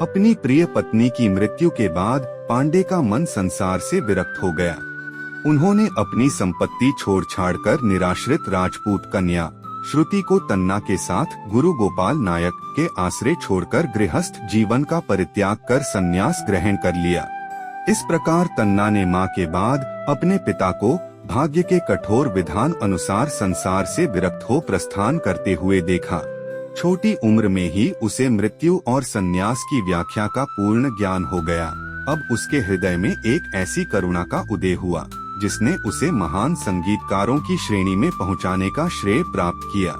अपनी प्रिय पत्नी की मृत्यु के बाद पांडे का मन संसार से विरक्त हो गया। उन्होंने अपनी संपत्ति छोड़ छाड़कर निराश्रित राजपूत कन्या श्रुति को तन्ना के साथ गुरु गोपाल नायक के आश्रय छोड़कर गृहस्थ जीवन का परित्याग कर संन्यास ग्रहण कर लिया। इस प्रकार तन्ना ने मां के बाद अपने पिता को भाग्य के कठोर विधान अनुसार संसार से विरक्त हो प्रस्थान करते हुए देखा। छोटी उम्र में ही उसे मृत्यु और संन्यास की व्याख्या का पूर्ण ज्ञान हो गया। अब उसके हृदय में एक ऐसी करुणा का उदय हुआ जिसने उसे महान संगीतकारों की श्रेणी में पहुंचाने का श्रेय प्राप्त किया।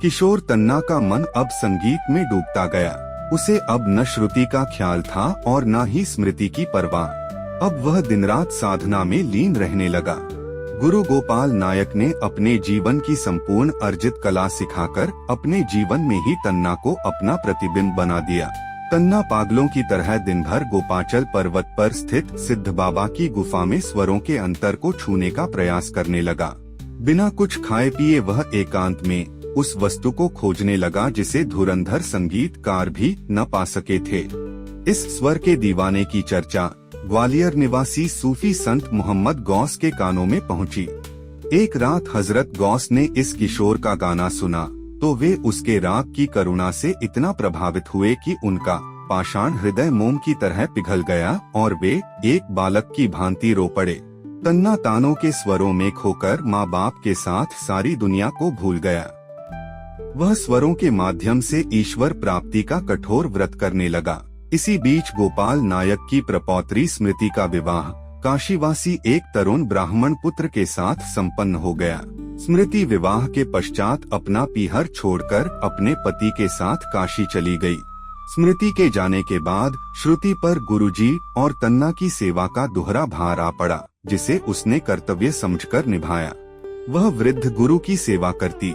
किशोर तन्ना का मन अब संगीत में डूबता गया। उसे अब न श्रुति का ख्याल था और न ही स्मृति की परवाह। अब वह दिन रात साधना में लीन रहने लगा। गुरु गोपाल नायक ने अपने जीवन की संपूर्ण अर्जित कला सिखाकर अपने जीवन में ही तन्ना को अपना प्रतिबिंब बना दिया। तन्ना पागलों की तरह दिन भर गोपाचल पर्वत पर स्थित सिद्ध बाबा की गुफा में स्वरों के अंतर को छूने का प्रयास करने लगा। बिना कुछ खाए पिए वह एकांत में उस वस्तु को खोजने लगा जिसे धुरंधर संगीतकार भी न पा सके थे। इस स्वर के दीवाने की चर्चा ग्वालियर निवासी सूफी संत मोहम्मद गौस के कानों में पहुंची। एक रात हजरत गौस ने इस किशोर का गाना सुना तो वे उसके राग की करुणा से इतना प्रभावित हुए कि उनका पाषाण हृदय मोम की तरह पिघल गया और वे एक बालक की भांति रो पड़े। तन्ना तानों के स्वरों में खोकर माँ बाप के साथ सारी दुनिया को भूल गया। वह स्वरों के माध्यम से ईश्वर प्राप्ति का कठोर व्रत करने लगा। इसी बीच गोपाल नायक की प्रपौत्री स्मृति का विवाह काशीवासी एक तरुण ब्राह्मण पुत्र के साथ संपन्न हो गया। स्मृति विवाह के पश्चात अपना पीहर छोड़कर अपने पति के साथ काशी चली गई। स्मृति के जाने के बाद श्रुति पर गुरुजी और तन्ना की सेवा का दोहरा भार आ पड़ा, जिसे उसने कर्तव्य समझकर निभाया। वह वृद्ध गुरु की सेवा करती,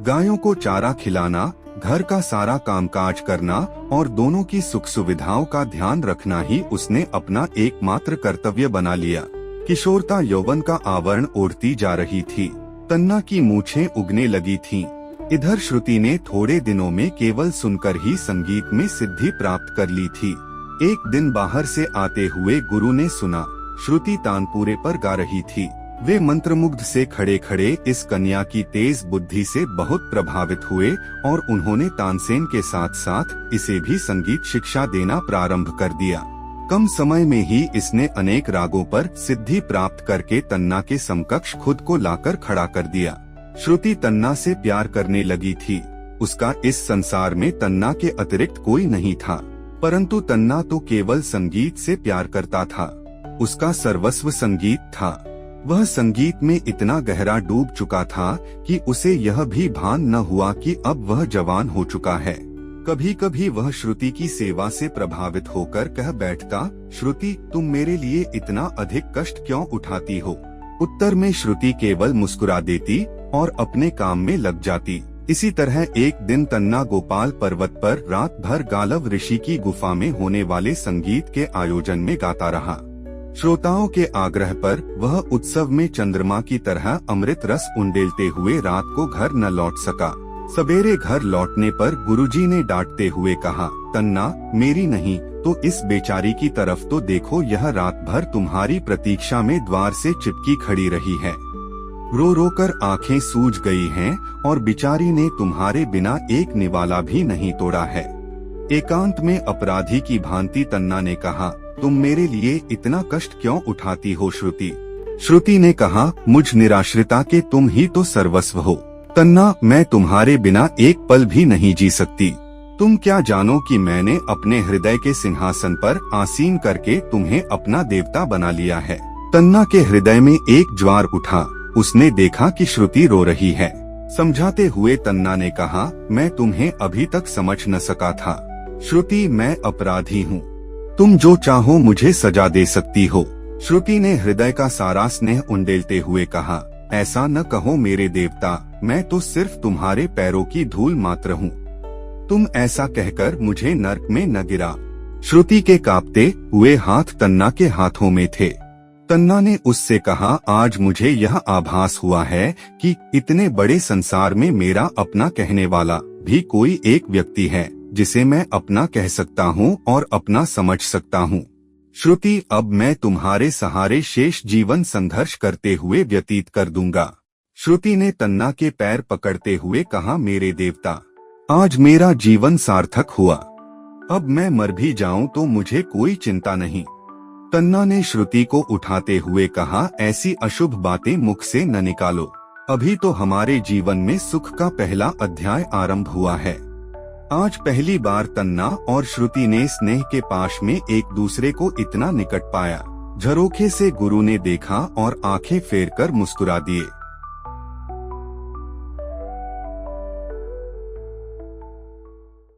गायों को चारा खिलाना, घर का सारा कामकाज करना और दोनों की सुख सुविधाओं का ध्यान रखना ही उसने अपना एकमात्र कर्तव्य बना लिया। किशोरता यौवन का आवरण ओढ़ती जा रही थी। तन्ना की मूछें उगने लगी थीं। इधर श्रुति ने थोड़े दिनों में केवल सुनकर ही संगीत में सिद्धि प्राप्त कर ली थी। एक दिन बाहर से आते हुए गुरु ने सुना श्रुति तानपुरे पर गा रही थी। वे मंत्रमुग्ध से खड़े खड़े इस कन्या की तेज बुद्धि से बहुत प्रभावित हुए और उन्होंने तानसेन के साथ साथ इसे भी संगीत शिक्षा देना प्रारंभ कर दिया। कम समय में ही इसने अनेक रागों पर सिद्धि प्राप्त करके तन्ना के समकक्ष खुद को लाकर खड़ा कर दिया। श्रुति तन्ना से प्यार करने लगी थी। उसका इस संसार में तन्ना के अतिरिक्त कोई नहीं था, परंतु तन्ना तो केवल संगीत से प्यार करता था। उसका सर्वस्व संगीत था। वह संगीत में इतना गहरा डूब चुका था कि उसे यह भी भान न हुआ कि अब वह जवान हो चुका है। कभी कभी वह श्रुति की सेवा से प्रभावित होकर कह बैठता, श्रुति तुम मेरे लिए इतना अधिक कष्ट क्यों उठाती हो? उत्तर में श्रुति केवल मुस्कुरा देती और अपने काम में लग जाती। इसी तरह एक दिन तन्ना गोपाल पर्वत पर रात भर गालव ऋषि की गुफा में होने वाले संगीत के आयोजन में गाता रहा। श्रोताओं के आग्रह पर वह उत्सव में चंद्रमा की तरह अमृत रस उंडेलते हुए रात को घर न लौट सका। सवेरे घर लौटने पर गुरुजी ने डांटते हुए कहा, तन्ना मेरी नहीं तो इस बेचारी की तरफ तो देखो, यह रात भर तुम्हारी प्रतीक्षा में द्वार से चिपकी खड़ी रही है। रो रो कर आँखें सूज गई हैं और बेचारी ने तुम्हारे बिना एक निवाला भी नहीं तोड़ा है। एकांत में अपराधी की भांति तन्ना ने कहा, तुम मेरे लिए इतना कष्ट क्यों उठाती हो श्रुति? श्रुति ने कहा, मुझ निराश्रिता के तुम ही तो सर्वस्व हो। तन्ना मैं तुम्हारे बिना एक पल भी नहीं जी सकती। तुम क्या जानो कि मैंने अपने हृदय के सिंहासन पर आसीन करके तुम्हें अपना देवता बना लिया है। तन्ना के हृदय में एक ज्वार उठा। उसने देखा कि श्रुति रो रही है। समझाते हुए तन्ना ने कहा, मैं तुम्हें अभी तक समझ न सका था। श्रुति मैं अपराधी हूँ, तुम जो चाहो मुझे सजा दे सकती हो। श्रुति ने हृदय का सारा स्नेह उंडेलते हुए कहा, ऐसा न कहो मेरे देवता, मैं तो सिर्फ तुम्हारे पैरों की धूल मात्र हूँ। तुम ऐसा कहकर मुझे नर्क में न गिरा। श्रुति के कांपते हुए हाथ तन्ना के हाथों में थे। तन्ना ने उससे कहा, आज मुझे यह आभास हुआ है कि इतने बड़े संसार में मेरा अपना कहने वाला भी कोई एक व्यक्ति है जिसे मैं अपना कह सकता हूँ और अपना समझ सकता हूँ। श्रुति, अब मैं तुम्हारे सहारे शेष जीवन संघर्ष करते हुए व्यतीत कर दूंगा। श्रुति ने तन्ना के पैर पकड़ते हुए कहा, मेरे देवता, आज मेरा जीवन सार्थक हुआ। अब मैं मर भी जाऊं तो मुझे कोई चिंता नहीं। तन्ना ने श्रुति को उठाते हुए कहा, ऐसी अशुभ बातें मुख से न निकालो। अभी तो हमारे जीवन में सुख का पहला अध्याय आरंभ हुआ है। आज पहली बार तन्ना और श्रुति ने स्नेह के पाश में एक दूसरे को इतना निकट पाया। झरोखे से गुरु ने देखा और आंखें फेर कर मुस्कुरा दिए।